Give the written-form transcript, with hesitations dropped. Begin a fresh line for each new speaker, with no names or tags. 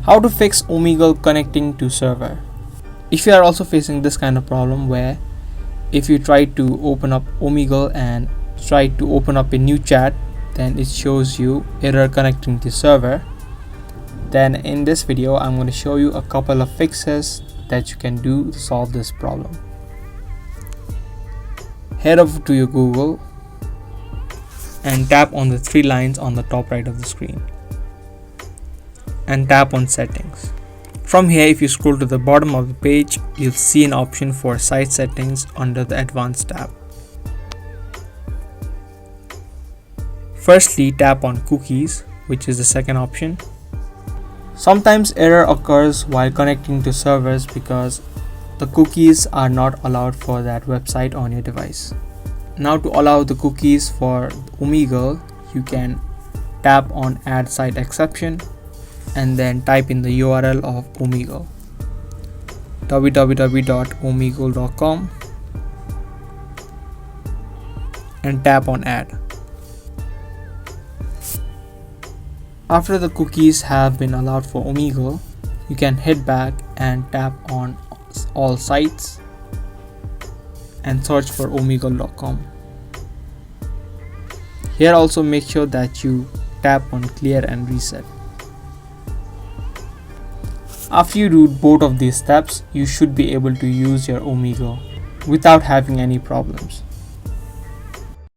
How to fix Omegle connecting to server. If you are also facing this kind of problem where if you try to open up Omegle and try to open up a new chat, then it shows you error connecting to server, then in this video I'm going to show you a couple of fixes that you can do to solve this problem. Head over to your Google and tap on the three lines on the top right of the screen and tap on settings. From here, if you scroll to the bottom of the page, you'll see an option for site settings under the advanced tab. Firstly, tap on cookies, which is the second option. Sometimes error occurs while connecting to servers because the cookies are not allowed for that website on your device. Now to allow the cookies for Omegle, you can tap on add site exception and then type in the URL of Omegle, www.omegle.com, and tap on add. After the cookies have been allowed for Omegle, you can head back and tap on all sites and search for omegle.com. Here also make sure that you tap on clear and reset. After you do both of these steps, you should be able to use your Omegle without having any problems.